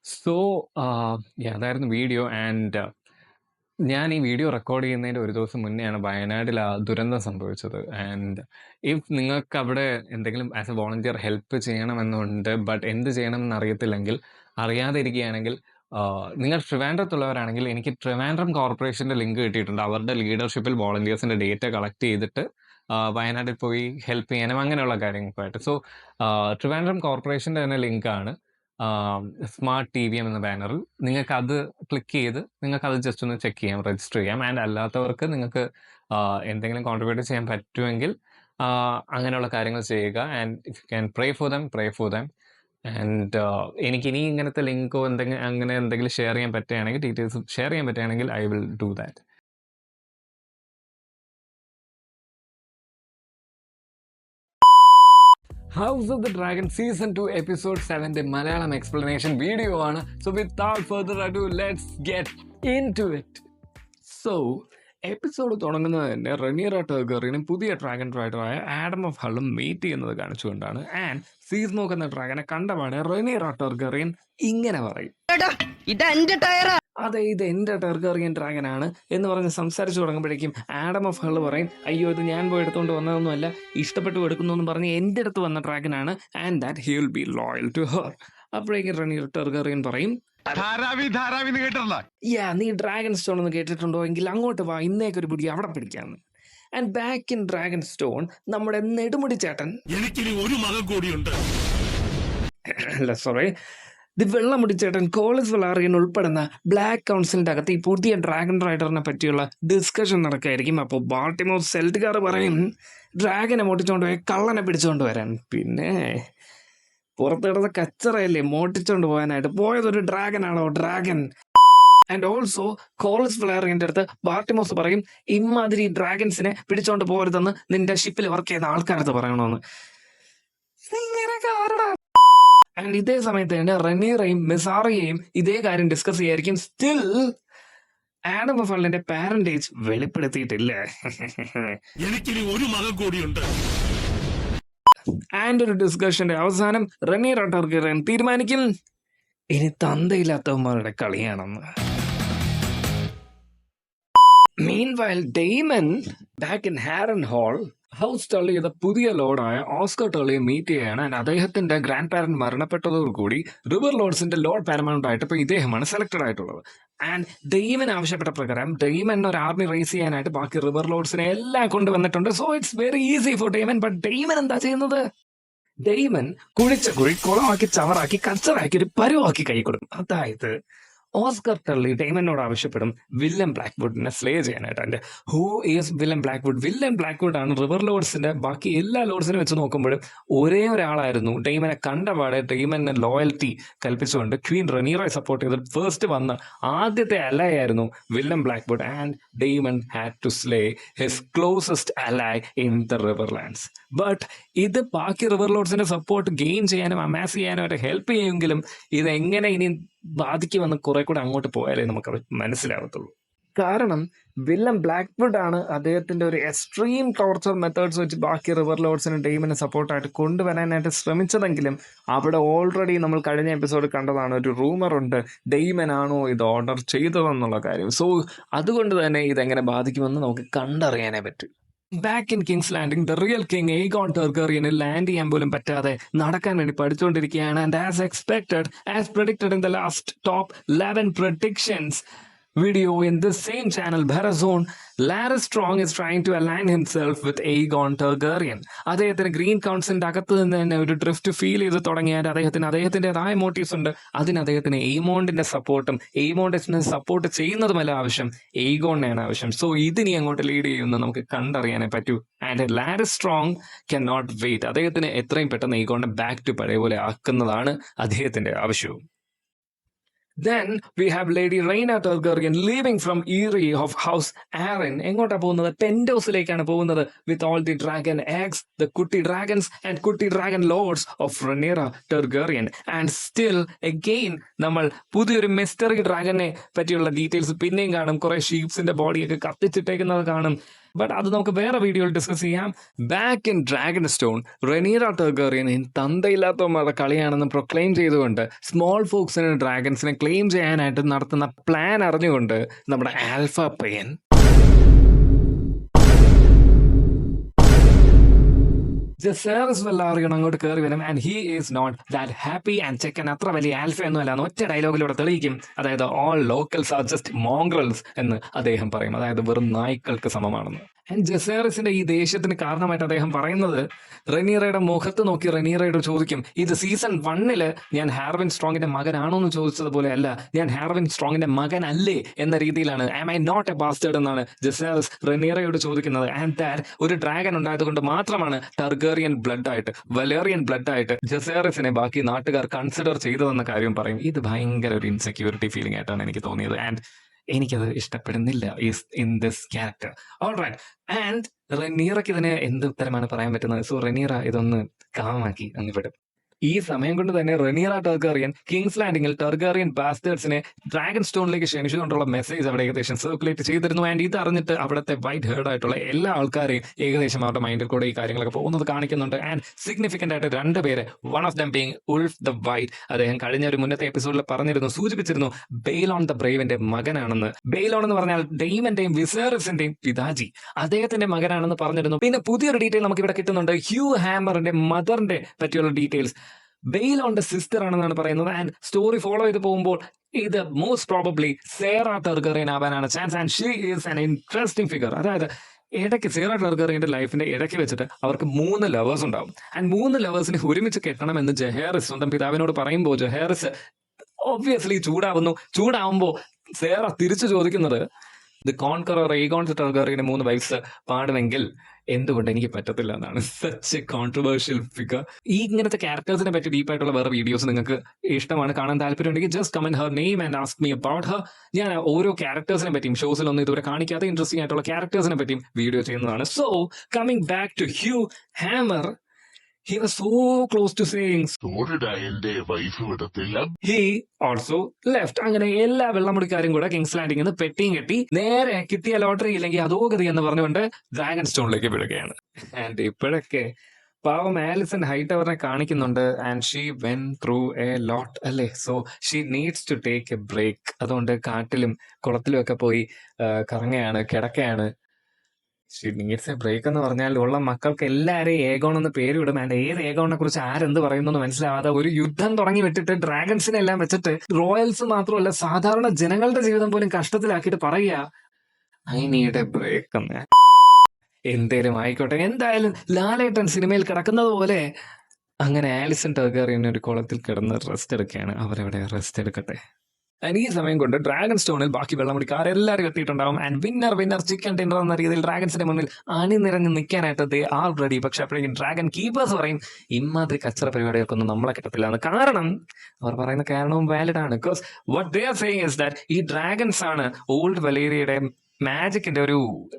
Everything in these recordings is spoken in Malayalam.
സോ അതായിരുന്നു വീഡിയോ. ആൻഡ് ഞാൻ ഈ വീഡിയോ റെക്കോർഡ് ചെയ്യുന്നതിൻ്റെ ഒരു ദിവസം മുന്നെയാണ് വയനാട്ടിൽ ആ ദുരന്തം സംഭവിച്ചത്. ആൻഡ് ഇഫ് നിങ്ങൾക്ക് അവിടെ എന്തെങ്കിലും ആസ് എ വോളണ്ടിയർ ഹെൽപ്പ് ചെയ്യണമെന്നുണ്ട്, ബട്ട് എന്ത് ചെയ്യണമെന്ന് അറിയത്തില്ലെങ്കിൽ, അറിയാതെ ഇരിക്കുകയാണെങ്കിൽ, നിങ്ങൾ ട്രിവാൻഡ്രത്തുള്ളവരാണെങ്കിൽ എനിക്ക് ട്രിവാൻഡ്രം കോർപ്പറേഷൻ്റെ ലിങ്ക് കിട്ടിയിട്ടുണ്ട്. അവരുടെ ലീഡർഷിപ്പിൽ വോളണ്ടിയേഴ്സിൻ്റെ ഡേറ്റ കളക്ട് ചെയ്തിട്ട് വയനാട്ടിൽ പോയി ഹെൽപ്പ് ചെയ്യാനും അങ്ങനെയുള്ള കാര്യങ്ങൾക്കായിട്ട്. സോ ട്രിവാൻഡ്രം കോർപ്പറേഷൻ്റെ തന്നെ ലിങ്കാണ് സ്മാർട്ട് TVM എന്ന ബാനറിൽ. നിങ്ങൾക്കത് ക്ലിക്ക് ചെയ്ത് നിങ്ങൾക്കത് ജസ്റ്റ് ഒന്ന് ചെക്ക് ചെയ്യാം, രജിസ്റ്റർ ചെയ്യാം. ആൻഡ് അല്ലാത്തവർക്ക് നിങ്ങൾക്ക് എന്തെങ്കിലും കോൺട്രിബ്യൂട്ട് ചെയ്യാൻ പറ്റുമെങ്കിൽ അങ്ങനെയുള്ള കാര്യങ്ങൾ ചെയ്യുക. And if you can pray for them. And എനിക്കിനി ഇങ്ങനത്തെ ലിങ്കോ അങ്ങനെ എന്തെങ്കിലും ഷെയർ ചെയ്യാൻ പറ്റുകയാണെങ്കിൽ, ഡീറ്റെയിൽസ് ഷെയർ ചെയ്യാൻ പറ്റുകയാണെങ്കിൽ I will do that. House of the dragon season 2 episode 7 Malayalam explanation video ആണ്. So without further ado let's get into it. So episode തുടങ്ങുന്നത് തന്നെ റെനീറ ടർഗറിനും പുതിയ ഡ്രാഗൺ റൈഡറായ ആഡം ഓഫ് ഹള്ളും മീറ്റ് ചെയ്യുന്നത് കാണിച്ചുകൊണ്ടാണ്. ആൻഡ് സീസ്മോക്ക് എന്ന ഡ്രാഗനെ കണ്ടപാടെ റെനീറ ടർഗറിയൻ ഇങ്ങനെ പറയും, അതെ, ഇത് എൻ്റെ ടർഗറിയൻ ഡ്രാഗനാണ് എന്ന് പറഞ്ഞ് സംസാരിച്ചു തുടങ്ങുമ്പോഴേക്കും ആഡം ഓഫ് ഹൾ പറയും, അയ്യോ ഇത് ഞാൻ പോയി എടുത്തുകൊണ്ട് വന്നതൊന്നുമല്ല, ഇഷ്ടപ്പെട്ടു എടുക്കുന്നു എന്ന് പറഞ്ഞ് എൻ്റെ അടുത്ത് വന്ന ഡ്രാഗനാണ്, and that he will be loyal to her. അപ്പോഴേക്കും റെനീർ ടർഗറിയൻ പറയും, നീ ഡ്രാഗൺ സ്റ്റോൺ എന്ന് കേട്ടിട്ടുണ്ടോ എങ്കിൽ അങ്ങോട്ട് വാ, ഇന്നേക്കൊരു പിടി അവിടെ പിടിക്കാന്ന്. And back in Dragonstone നമ്മുടെ നെടുമുടി ചേട്ടൻ, എനിക്കിനി ഒരു മകൻ കൂടിയുണ്ട്, അല്ല സോറി, ദി വെള്ളമുടി ചേട്ടൻ കോളിസ് വെളാറിയൻ ഉൾപ്പെടുന്ന ബ്ലാക്ക് കൗൺസിലിന്റെ അകത്ത് ഈ പുതിയ ഡ്രാഗൺ റൈഡറിനെ പറ്റിയുള്ള ഡിസ്കഷൻ നടക്കായിരിക്കും. അപ്പോൾ ബാൾട്ടിമോർ സെൽറ്റുകാർ പറയും, ഡ്രാഗനെ മോട്ടിച്ചോണ്ട് പോയി കള്ളനെ പിടിച്ചോണ്ട് വരാൻ. പിന്നെ പുറത്തിടുന്ന കച്ചറയല്ലേ മോട്ടിച്ചോണ്ട് പോകാനായിട്ട്, പോയതൊരു ഡ്രാഗനാണോ ഡ്രാഗൻ. ആൻഡ് ഓൾസോ കോളിസ് വെളാറിയന്റെ അടുത്ത് ബാൾട്ടിമോസ് പറയും, ഇമാതിരി ഡ്രാഗൻസിനെ പിടിച്ചോണ്ട് പോകരുതെന്ന് നിന്റെ ഷിപ്പിൽ വർക്ക് ചെയ്യുന്ന ആൾക്കാരത്ത് പറയണമെന്ന്. ആൻഡ് ഇതേ സമയത്ത് തന്നെ റെനീറയും മിസാറയെയും ഇതേ കാര്യം ഡിസ്കസ് ചെയ്യായിരിക്കും. സ്റ്റിൽ ആഡം ഓഫ് ഹള്ളിന്റെ പാരന്റേജ് വെളിപ്പെടുത്തിയിട്ടില്ല. എനിക്കിനി ഒരു മകൻ കൂടിയുണ്ട്. ആൻഡ് ഒരു ഡിസ്കഷന്റെ അവസാനം റെനീറ ടർഗറിയൻ തീരുമാനിക്കും, ഇനി തന്തയില്ലാത്തവന്മാരുടെ കളിയാണെന്ന്. Meanwhile Daemon back in Harrenhal house Tully ചെയ്ത പുതിയ ലോർഡായ ഓസ്കർ ടള്ളിയെ മീറ്റ് ചെയ്യാണ്. ആൻഡ് അദ്ദേഹത്തിന്റെ ഗ്രാൻഡ് പാരന്റ് മരണപ്പെട്ടതോടുകൂടി റിവർ ലോർഡ്സിന്റെ ലോർഡ് പാരമൗണ്ട് ആയിട്ട് ഇപ്പോൾ ഇദ്ദേഹമാണ് സെലക്ടഡ് ആയിട്ടുള്ളത്. ആൻഡ് ഡെയ്മൻ ആവശ്യപ്പെട്ട പ്രകാരം ഡെയ്മൻ ഒരു ആർമി റേസ് ചെയ്യാനായിട്ട് ബാക്കി റിവർ ലോർഡ്സിനെ എല്ലാം കൊണ്ടുവന്നിട്ടുണ്ട്. So it's very easy for Damon. But Damon എന്താ ചെയ്യുന്നത്? ഡെയ്മൻ കുഴിച്ച കുഴി കുളമാക്കി ചവറാക്കി കച്ചറാക്കി ഒരു പരുവാക്കി കൈ കൊടുക്കും. അതായത് ഓസ്കർ ടള്ളി ഡെയ്മനോട് ആവശ്യപ്പെടും വില്യം ബ്ലാക്ക്വുഡിനെ സ്ലേ ചെയ്യാനായിട്ട്. And who is William Blackwood? William Blackwood ആണ് റിവർ ലോർഡ്സിന്റെ ബാക്കി എല്ലാ ലോർഡ്സിനെ വെച്ച് നോക്കുമ്പോഴും ഒരേ ഒരാളായിരുന്നു ഡെയ്മനെ കണ്ടപാടെ ഡെയ്മനെ ലോയൽറ്റി കൽപ്പിച്ചുകൊണ്ട് ക്വീൻ റെനീറയെ സപ്പോർട്ട് ചെയ്ത് ഫസ്റ്റ് വന്ന ആദ്യത്തെ അലൈ ആയിരുന്നു William Blackwood. And Daemon had to slay his closest ally in the riverlands. But ഇത് ബാക്കി റിവർ ലോർഡ്സിന്റെ സപ്പോർട്ട് ഗെയിൻ ചെയ്യാനും അമാസ് ചെയ്യാനും അവരെ ഹെൽപ്പ് ചെയ്യുമെങ്കിലും ഇതെങ്ങനെ ഇനി ബാധിക്കുമെന്ന് കുറെ കൂടെ അങ്ങോട്ട് പോയാലേ നമുക്ക് മനസ്സിലാവത്തുള്ളൂ. കാരണം വില്യം ബ്ലാക്ക്വുഡ് ആണ് അദ്ദേഹത്തിന്റെ ഒരു എക്സ്ട്രീം ടോർച്ചർ മെത്തേഡ്സ് വെച്ച് ബാക്കി റിവർ ലോർഡ്സിന് ഡെയ്മനെ സപ്പോർട്ടായിട്ട് കൊണ്ടുവരാനായിട്ട് ശ്രമിച്ചതെങ്കിലും അവിടെ ഓൾറെഡി നമ്മൾ കഴിഞ്ഞ എപ്പിസോഡ് കണ്ടതാണ്, ഒരു റൂമർ ഉണ്ട് ഡെയ്മൻ ആണോ ഇത് ഓർഡർ ചെയ്തതെന്നുള്ള കാര്യം. സോ അതുകൊണ്ട് തന്നെ ഇതെങ്ങനെ ബാധിക്കുമെന്ന് നമുക്ക് കണ്ടറിയാനേ പറ്റും. Back in King's Landing the real king Aegon ടർഗറിയന് ലാൻഡ് ചെയ്യാൻ പോലും പറ്റാതെ നടക്കാൻ വേണ്ടി പഠിച്ചുകൊണ്ടിരിക്കുകയാണ്. And as expected, as predicted in the last top 11 predictions video in this same channel, Barazone, Larys Strong is trying to align himself with Aegon Targaryen. അദ്ദേഹത്തിന് ഗ്രീൻ കൗൺസിലിന്റെ അകത്ത് നിന്ന് തന്നെ ഒരു ഡ്രിഫ്റ്റ് ഫീൽ ചെയ്ത് തുടങ്ങിയാൽ അദ്ദേഹത്തിൻ്റെതായ മോട്ടീവ്സ് ഉണ്ട്. അദ്ദേഹത്തിന് എയ്മോണ്ടിന്റെ സപ്പോർട്ടും എയ്മോണ്ടിനെ സപ്പോർട്ട് ചെയ്യുന്നതുമല്ല ആവശ്യം, എയ്ഗോണിനെയാണ് ആവശ്യം. സോ ഇതിനി അങ്ങോട്ട് ലീഡ് ചെയ്യുമെന്ന് നമുക്ക് കണ്ടറിയാനേ പറ്റൂ. And Larys Strong can not wait. അദ്ദേഹത്തിന് എത്രയും പെട്ടെന്ന് എയ്ഗോണിനെ ബാക്ക് ടു പഴയ പോലെ ആക്കുന്നതാണ് അദ്ദേഹത്തിന്റെ ആവശ്യവും. Then we have Lady Rhaena Targaryen leaving from Eyrie of House Arryn. എങ്ങോട്ടാ പോകുന്നത്? പെൻഡോസിലേക്കാണ് പോകുന്നത്. With all the dragon eggs, the കുട്ടി ഡ്രാഗൺസ് ആൻഡ് കുട്ടി dragon lords of Rhaenyra Targaryen. And still again നമ്മൾ പുതിയൊരു മിസ്റ്ററി ഡ്രാഗനെ പറ്റിയുള്ള ഡീറ്റെയിൽസ് പിന്നെയും കാണും. കുറെ ഷീപ്സിന്റെ ബോഡിയൊക്കെ കത്തിച്ചിട്ടേക്കുന്നത് കാണും. ബട്ട് അത് നമുക്ക് വേറെ വീഡിയോയിൽ ഡിസ്കസ് ചെയ്യാം. Back in Dragonstone, Rhaenyra Targaryen തന്തയില്ലാത്തവന്മാരുടെ കളിയാണെന്ന് പ്രൊക്ലെയിം ചെയ്തുകൊണ്ട് സ്മോൾ ഫോക്സിനെ ഡ്രാഗൺസിനെ ക്ലെയിം ചെയ്യാനായിട്ട് നടത്തുന്ന പ്ലാൻ അറിഞ്ഞുകൊണ്ട് നമ്മുടെ ആൽഫ പയ്യൻ ജെസേറസ് വെല്ലാറിയൻ അങ്ങോട്ട് കയറി വരും. And he is not that happy and ചെക്കൻ അത്ര വലിയ ആൽഫ ഒന്നും അല്ല എന്ന് ഒറ്റ ഡയലോഗിലൂടെ തെളിയിക്കും. അതായത് ഓൾ ലോക്കൽസ് ആർ ജസ്റ്റ് മോംഗ്രൽസ് എന്ന് അദ്ദേഹം പറയും. അതായത് വെറും നായ്ക്കൾക്ക് സമമാണെന്ന്. ആൻഡ് ജെസേറസിന്റെ ഈ ദേഷ്യത്തിന് കാരണമായിട്ട് അദ്ദേഹം പറയുന്നത്, റെനീറയുടെ മുഖത്ത് നോക്കി റെനീറയോട് ചോദിക്കും, ഇത് സീസൺ 1 ഞാൻ ഹാർവിൻ സ്ട്രോങ്ങിന്റെ മകനാണോ എന്ന് ചോദിച്ചതുപോലെ അല്ല, ഞാൻ ഹാർവിൻ സ്ട്രോങ്ങിന്റെ മകനല്ലേ എന്ന രീതിയിലാണ് am I not A bastard എന്നാണ് ജെസേറസ് റെനീറയോട് ചോദിക്കുന്നത്. ആൻഡ് ദാറ്റ് ഒരു ഡ്രാഗൺ ഉണ്ടായതുകൊണ്ട് മാത്രമാണ് ടർഗേറിയൻ ബ്ലഡ് ആയിട്ട് വെലേറിയൻ ബ്ലഡ് ആയിട്ട് ജെസേറസിനെ ബാക്കി നാട്ടുകാർ കൺസിഡർ ചെയ്തതെന്ന കാര്യം പറയും. ഇത് ഭയങ്കര ഒരു ഇൻസെക്യൂരിറ്റി ഫീലിംഗ് ആയിട്ടാണ് എനിക്ക് തോന്നിയത്. ആൻഡ് എനിക്കത് ഇഷ്ടപ്പെടുന്നില്ല in this character. Alright. And റെനീറയ്ക്ക് ഇതിന് എന്ത് ഉത്തരമാണ് പറയാൻ പറ്റുന്നത്? സോ റെനീറ ഇതൊന്ന് കാമാക്കി അങ്ങ് വിടും. ഈ സമയം കൊണ്ട് തന്നെ റെനീറ ടാർഗറിയൻ കിങ്സ് ലാൻഡിങ്ങിൽ ടർഗറിയൻ ബാസ്റ്റേഴ്സിനെ ഡ്രാഗൺ സ്റ്റോണിലേക്ക് ക്ഷണിച്ചുകൊണ്ടുള്ള മെസ്സേജ് അവിടെ ഏകദേശം സർക്കുലേറ്റ് ചെയ്തിരുന്നു. ആൻഡ് ഇത് അറിഞ്ഞിട്ട് അവിടുത്തെ വൈറ്റ് ഹേർഡ് ആയിട്ടുള്ള എല്ലാ ആൾക്കാരെയും ഏകദേശം അവരുടെ മൈൻഡിൽ കൂടെ ഈ കാര്യങ്ങളൊക്കെ പോകുന്നത് കാണിക്കുന്നുണ്ട്. ആൻഡ് സിഗ്നിഫിക്കന്റ് ആയിട്ട് 2 പേര്, one of them being Ulf the white. അദ്ദേഹം കഴിഞ്ഞ ഒരു മുന്നത്തെ എപ്പിസോഡിൽ പറഞ്ഞിരുന്നു, സൂചിപ്പിച്ചിരുന്നു ബെയ്ലോൺ ദ ബ്രേവിന്റെ മകനാണെന്ന്. ബെയ്ലോൺ എന്ന് പറഞ്ഞാൽ ഡെയ്മന്റെയും വിസേറസിന്റെയും പിതാജി, അദ്ദേഹത്തിന്റെ മകനാണെന്ന് പറഞ്ഞിരുന്നു. പിന്നെ പുതിയൊരു ഡീറ്റെയിൽ നമുക്ക് ഇവിടെ കിട്ടുന്നുണ്ട്, ഹ്യൂ ഹാമറിന്റെ മദറിന്റെ പറ്റിയുള്ള ഡീറ്റെയിൽസ്. ബെയ്ലോന്റെ സിസ്റ്റർ ആണെന്നാണ് പറയുന്നത്. ആൻഡ് സ്റ്റോറി ഫോളോ ചെയ്ത് പോകുമ്പോൾ ഇത് മോസ്റ്റ് പ്രോബബ്ലി സേറ ടാർഗറിയൻ ആവാനാണ് chance. And she is an interesting figure. അതായത് ഇടയ്ക്ക് സേറ ടാർഗറിയന്റെ ലൈഫിന്റെ ഇടയ്ക്ക് വെച്ചിട്ട് അവർക്ക് 3 ലവേഴ്സ് ഉണ്ടാവും. ആൻഡ് 3 ലവേഴ്സിനെ ഒരുമിച്ച് കെട്ടണമെന്ന് ജെഹേറിസ് സ്വന്തം പിതാവിനോട് പറയുമ്പോൾ ജെഹേറിസ് ഒബ്വിയസ്ലി ചൂടാവുമ്പോൾ സേറ തിരിച്ചു ചോദിക്കുന്നത്, ദി കോൺകറർ എയ്ഗോൺ ടാർഗറിയന് 3 വൈഫ്സ് പാടുമെങ്കിൽ എന്തുകൊണ്ട് എനിക്ക് പറ്റത്തില്ല എന്നാണ്. Such A controversial figure. ഈ ഇങ്ങനത്തെ ക്യാരക്ടേഴ്സിനെ പറ്റി ഡീപ്പായിട്ടുള്ള വേറെ വീഡിയോസ് നിങ്ങൾക്ക് ഇഷ്ടമാണ്, കാണാൻ താല്പര്യമുണ്ടെങ്കിൽ just comment her name and ask me about Har. ഞാൻ ഓരോ ക്യാരക്ടേഴ്സിനെ പറ്റിയും ഷോസിലൊന്നും ഇതുവരെ കാണിക്കാത്ത ഇൻട്രസ്റ്റിംഗ് ആയിട്ടുള്ള ക്യാരക്ടേഴ്സിനെ പറ്റിയും വീഡിയോ ചെയ്യുന്നതാണ്. So coming back to Hugh Hammer, he was so close to saying എന്റെ വൈഫ് വിടത്തില്ല. he also left. അങ്ങനെ എല്ലാ വെള്ളമുടിക്കാരും കൂടെ കിങ്സ് ലാൻഡിംഗ് നിന്ന് പെട്ടിയും കെട്ടി നേരെ കിട്ടിയ ലോട്ടറി ഇല്ലെങ്കിൽ അതോ ഗതി എന്ന് പറഞ്ഞുകൊണ്ട് ഡ്രാഗൺ സ്റ്റോണിലേക്ക് വിടുകയാണ്. ആൻഡ് ഇപ്പോഴൊക്കെ പാവം ആലിസൺ ഹൈറ്റ് അവരെ കാണിക്കുന്നുണ്ട്. And she went through a lot അല്ലേ. So she needs to take a break. അതുകൊണ്ട് കാട്ടിലും കുളത്തിലും ഒക്കെ പോയി കറങ്ങയാണ്, കിടക്കയാണ്. ഷീ നീഡ്സ് എ ബ്രേക്ക് എന്ന് പറഞ്ഞാൽ ഉള്ള മക്കൾക്ക് എല്ലാവരെയും ഏഗോൺ എന്ന് പേര് വിടും. ആൻഡ് ഏത് ഏഗോണിനെ കുറിച്ച് ആരെന്ത് പറയുന്നു എന്ന് മനസ്സിലാവാതെ ഒരു യുദ്ധം തുടങ്ങി വിട്ടിട്ട് ഡ്രാഗൺസിനെ എല്ലാം വെച്ചിട്ട് റോയൽസ് മാത്രമല്ല സാധാരണ ജനങ്ങളുടെ ജീവിതം പോലും കഷ്ടത്തിലാക്കിയിട്ട് പറയുക, ഐ നീഡ് എ ബ്രേക്ക് എന്ന്. എന്തേലും ആയിക്കോട്ടെ. എന്തായാലും ലാലേട്ടൻ സിനിമയിൽ കിടക്കുന്നത് പോലെ അങ്ങനെ ആലിസൺ ടാർഗറിയൻ ഒരു കുളത്തിൽ കിടന്ന് റെസ്റ്റ് എടുക്കുകയാണ്. അവരവിടെ റെസ്റ്റ് എടുക്കട്ടെ. ഈ സമയം കൊണ്ട് ഡ്രാഗൺ സ്റ്റോണിൽ ബാക്കി വെള്ളമുടിക്കാർ എല്ലാവരും എത്തിയിട്ടുണ്ടാവും. ആൻഡ് വിന്നർ ചിക്കൻ ഡിന്നർ എന്ന രീതിയിൽ ഡ്രാഗൺസിന്റെ മുന്നിൽ അണിനിരഞ്ഞ് നിൽക്കാനായിട്ട് ദേ ആർ റെഡി. പക്ഷെ അപ്പോഴേക്കും ഡ്രാഗൺ കീപ്പേഴ്സ് പറയും, ഇമാതിരി കച്ചറ പരിപാടിയൊക്കെ ഒന്നും നമ്മളെ കിട്ടത്തില്ല എന്ന്. കാരണം അവർ പറയുന്ന കാരണവും വാലിഡ് ആണ്. Because what they are saying is that ഈ ഡ്രാഗൺസ് ആണ് ഓൾഡ് വലേറിയയുടെ മാജിക്കിന്റെ ഒരു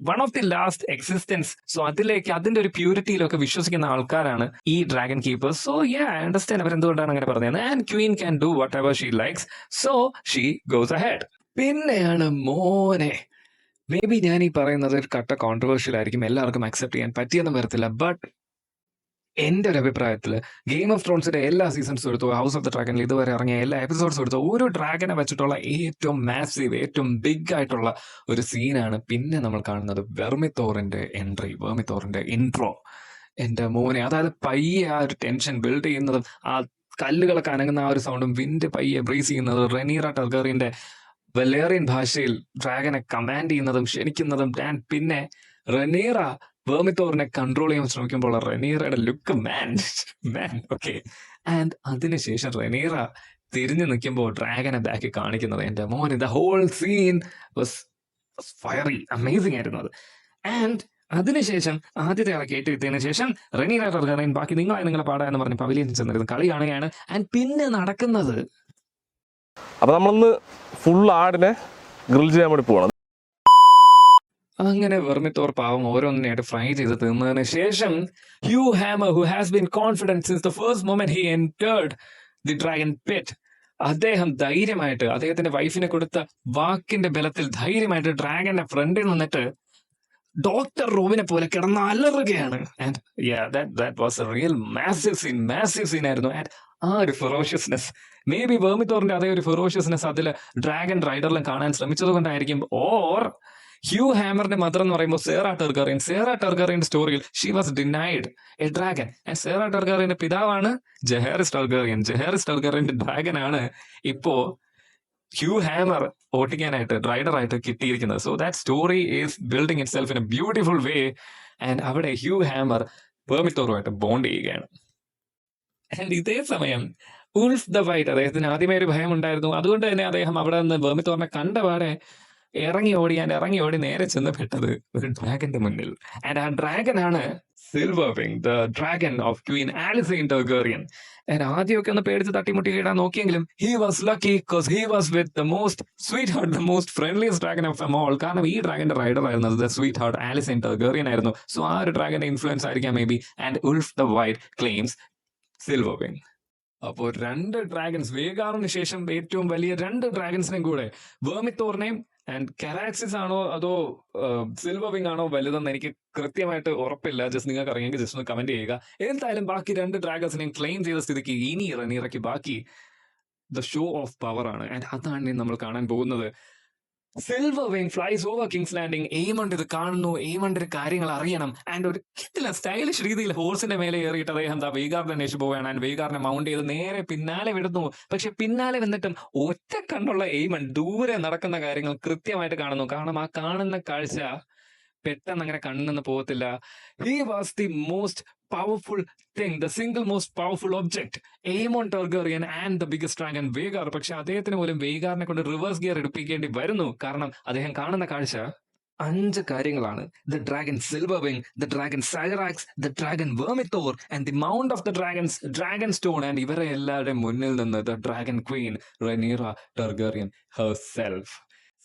one of the last existence. So അതിന്റെ ഒരു പ്യൂരിറ്റിയിലൊക്കെ വിശ്വസിക്കുന്ന ആൾക്കാരാണ് ഈ dragon keepers. So I understand അവരെന്തുകൊണ്ടാണ് അങ്ങനെ പറഞ്ഞത്. And queen can do whatever she likes, so she goes ahead. പിന്നെയാണ് മോനെ, മേ ബി ഞാൻ ഈ പറയുന്നത് ഒരു കട്ട കോൺട്രവേഴ്ഷ്യൽ ആയിരിക്കും, എല്ലാവർക്കും അക്സെപ്റ്റ് ചെയ്യാൻ പറ്റിയെന്ന് വരത്തില്ല. ബട്ട് എന്റെ ഒരു അഭിപ്രായത്തിൽ ഗെയിം ഓഫ് ത്രോൺസിന്റെ എല്ലാ സീസൺസും എടുത്തു, ഹൗസ് ഓഫ് ദ ഡ്രാഗനിൽ ഇതുവരെ ഇറങ്ങിയ എല്ലാ എപ്പിസോഡ്സും എടുത്തു, ഓരോ ഡ്രാഗനെ വെച്ചിട്ടുള്ള ഏറ്റവും മാസീവ്, ഏറ്റവും ബിഗ് ആയിട്ടുള്ള ഒരു സീനാണ് പിന്നെ നമ്മൾ കാണുന്നത് വെർമിത്തോറിന്റെ എൻട്രി, വെർമിത്തോറിന്റെ ഇൻട്രോ. എന്റെ മോനെ, അതായത് പയ്യെ ആ ഒരു ടെൻഷൻ ബിൽഡ് ചെയ്യുന്നതും ആ കല്ലുകളൊക്കെ അനങ്ങുന്ന ആ ഒരു സൗണ്ടും വിൻഡ് പയ്യെ ബ്രീസ് ചെയ്യുന്നത്, റെനീറ ടാർഗറിയന്റെ വലേറിയൻ ഭാഷയിൽ ഡ്രാഗനെ കമാൻഡ് ചെയ്യുന്നതും ക്ഷണിക്കുന്നതും, പിന്നെ റെനീറ വെർമിത്തോറിനെ കൺട്രോൾ ചെയ്യാൻ ശ്രമിക്കുമ്പോൾ റെനീറയുടെ ലുക്ക് മാൻ. ഓക്കെ. ആൻഡ് അതിനുശേഷം റെനീറ തിരിഞ്ഞു നിൽക്കുമ്പോൾ ഡ്രാഗനെ ബാക്കി കാണിക്കുന്നത്, എന്റെ മോൻ, the whole scene was fiery, amazing ആയിരുന്നു അത്. ആൻഡ് അതിനുശേഷം ആദ്യത്തെ ആളെ കയറ്റിവിട്ടതിനു ശേഷം റെനീറ ടാർഗറിയൻ ബാക്കി നിങ്ങളെ പാടാ എന്ന് പറഞ്ഞ് പവലിയൻ ചെന്നിരുന്നു കളി കാണുകയാണ്. ആൻഡ് പിന്നെ നടക്കുന്നത്, അപ്പൊ നമ്മളൊന്ന് ഫുൾ ആടിനെ ഗ്രിൽ ചെയ്യാൻ വേണ്ടി പോകണം. അങ്ങനെ വെർമിത്തോർ പാവം ഓരോന്നിനായിട്ട് ഫ്രൈ ചെയ്ത് തിന്നതിന് ശേഷം Hugh Hammer, who has been confident since the first moment he entered the dragon pit, അദ്ദേഹം ധൈര്യമായിട്ട് അദ്ദേഹത്തിന്റെ വൈഫിനെ കൊടുത്ത വാക്കിന്റെ ബലത്തിൽ ധൈര്യമായിട്ട് ഡ്രാഗന്റെ ഫ്രണ്ടിൽ നിന്നിട്ട് ഡോക്ടർ റോബിനെ പോലെ കിടന്ന് അലറുകയാണ്. And that was a real massive scene ആയിരുന്നു. ആൻഡ് ആ ഒരു ഫെറോഷ്യസ്നെസ് മേ ബി വെർമിത്തോറിന്റെ അതേ ഒരു ഫെറോഷ്യസ്നെസ് അതിൽ ഡ്രാഗൺ റൈഡറിലും കാണാൻ ശ്രമിച്ചത് കൊണ്ടായിരിക്കും. ഓർ ഹ്യൂ ഹാമറിന്റെ മദർ എന്ന് പറയുമ്പോൾ സേറ ടെർഗറിയന്റെ സ്റ്റോറിയിൽ she was denied a dragon. And Saera ടെർഗറിയന്റെ പിതാവാണ് ജെഹാരിസ് ടെർഗറിയന്റെ ഡ്രാഗൻ ആണ് ഇപ്പോ ഹ്യൂ ഹാമർ ഓട്ടിക്കാനായിട്ട് റൈഡറായിട്ട് കിട്ടിയിരിക്കുന്നത്. So that story is building it self in A beautiful way. And അവിടെ ഹ്യൂ ഹാമർ വെർമിത്തോറുമായിട്ട് ബോണ്ട് ചെയ്യുകയാണ്. ആൻഡ് ഇതേ സമയം ഉൾഫ് ദ വൈറ്റ് അദ്ദേഹത്തിന് ആദ്യമേ ഒരു ഭയം ഉണ്ടായിരുന്നു. അതുകൊണ്ട് തന്നെ അദ്ദേഹം അവിടെ നിന്ന് വെർമിത്തോറിനെ കണ്ടപാടെ ഇറങ്ങി ഓടി നേരെ ചെന്ന് പെട്ടത് ഒരു ഡ്രാഗന്റെ മുന്നിൽ. ആൻഡ് ആ ഡ്രാഗൻ ആണ് silver wing, the dragon of Queen ആലിസൈൻ ടെർഗേറിയൻ. And ആദ്യമൊക്കെ ഒന്ന് പേടിച്ച് തട്ടിമുട്ടി ഇടാൻ നോക്കിയെങ്കിലും he was lucky because he was with the most sweet heart, the most ഫ്രണ്ട്ലിയസ്റ്റ് dragon of M all. കാരണം ഈ ഡ്രാഗന്റെ റൈഡർ ആയിരുന്നത് ദ സ്വീറ്റ് ഹാർട്ട് ആലിസൈൻ ടെർഗേറിയൻ ആയിരുന്നു. സോ ആ ഒരു ഡ്രാഗന്റെ ഇൻഫ്ലുവൻസ് ആയിരിക്കാം may be. And Ulf the white claims silver wing. അപ്പോൾ 2 ഡ്രാഗൺസ്, വേഗാറിന് ശേഷം ഏറ്റവും വലിയ 2 ഡ്രാഗൺസിനെയും കൂടെ വെർമിത്തോറിനെയും ആൻഡ് കെറാക്സിസ് ആണോ അതോ സിൽവർ വിങ് ആണോ വലുതെന്ന് എനിക്ക് കൃത്യമായിട്ട് ഉറപ്പില്ല. ജസ്റ്റ് നിങ്ങൾക്ക് അറിയാമെങ്കിൽ ജസ്റ്റ് ഒന്ന് കമന്റ് ചെയ്യുക. എന്തായാലും ബാക്കി 2 ഡ്രാഗൺസിനെയും ക്ലെയിം ചെയ്ത സ്ഥിതിക്ക് ഇനി റനീറയ്ക്ക് ബാക്കി ദ ഷോ ഓഫ് പവർ ആണ്. ആൻഡ് അതാണ് നമ്മൾ കാണാൻ പോകുന്നത്. Silverwing flies over King's Landing. Aemond ഇത് കാണുന്നു, എയ്മണ്ടിന്റെ കാര്യങ്ങൾ അറിയണം. ആൻഡ് ഒരു സ്റ്റൈലിഷ് രീതിയിൽ ഹോഴ്സിന്റെ മേലെ ഏറിയിട്ട് അദ്ദേഹം എന്താ വേഗാറിനെ അന്വേഷിച്ച് പോവുകയാണ്. ആൻഡ് വേഗാറിനെ മൗണ്ട് ചെയ്ത് നേരെ പിന്നാലെ വിടുന്നു. പക്ഷെ പിന്നാലെ വന്നിട്ടും ഒറ്റ കണ്ടുള്ള എയ്മണ്ട് ദൂരെ നടക്കുന്ന കാര്യങ്ങൾ കൃത്യമായിട്ട് കാണുന്നു. കാരണം ആ കാണുന്ന കാഴ്ച പെട്ടെന്ന് അങ്ങനെ കണ്ണിന്ന് പോകത്തില്ല. He was the most powerful thing, the single most powerful object, Aemond Targaryen and the biggest dragon Vhagar. പക്ഷെ അദ്ദേഹത്തിന് പോലും വേഗാറിനെ കൊണ്ട് റിവേഴ്സ് ഗിയർ എടുപ്പിക്കേണ്ടി വരുന്നു. കാരണം അദ്ദേഹം കാണുന്ന കാഴ്ച 5 കാര്യങ്ങളാണ്. The dragon Silverwing, the dragon Syrax, the dragon Vermithor and the mount of the dragons, Dragonstone. And ഇവരെ എല്ലാവരുടെയും മുന്നിൽ നിന്ന് the dragon queen Rhaenyra Targaryen herself.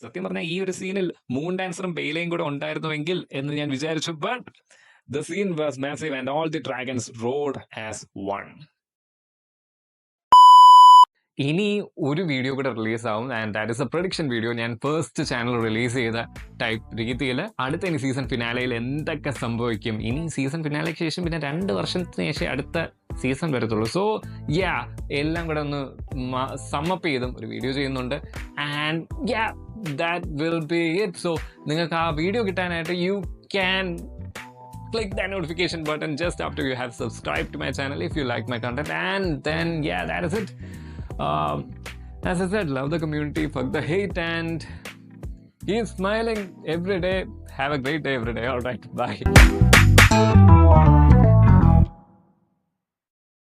സത്യം പറഞ്ഞാൽ ഈ ഒരു സീനിൽ മൂൺ ഡാൻസറും ബെയിലയും കൂടെ ഉണ്ടായിരുന്നുവെങ്കിൽ എന്ന് ഞാൻ വിചാരിച്ചു. But the scene was massive and all the dragons roared as one. ഇനി ഒരു വീഡിയോ കൂടെ റിലീസ് ആവും. And that is A prediction video. ഞാൻ ഫസ്റ്റ് ചാനൽ റിലീസ് ചെയ്ത ടൈപ്പ് രീതിയിൽ അടുത്ത ഇനി സീസൺ ഫിനാലയിൽ എന്തൊക്കെ സംഭവിക്കും. ഇനി സീസൺ ഫിനാലയ്ക്ക് ശേഷം പിന്നെ 2 വർഷത്തിന് ശേഷം അടുത്ത സീസൺ വരത്തുള്ളൂ. സോ എല്ലാം കൂടെ ഒന്ന് സമ്മപ്പ് ചെയ്തും ഒരു വീഡിയോ ചെയ്യുന്നുണ്ട്. And that will be it. So നിങ്ങൾക്ക് ആ വീഡിയോ കിട്ടാനായിട്ട് you can click that notification button just after you have subscribed to my channel if you like my content. And then that is it. As I said, love the community, fuck the hate, and keep smiling every day. Have a great day every day. All right, bye.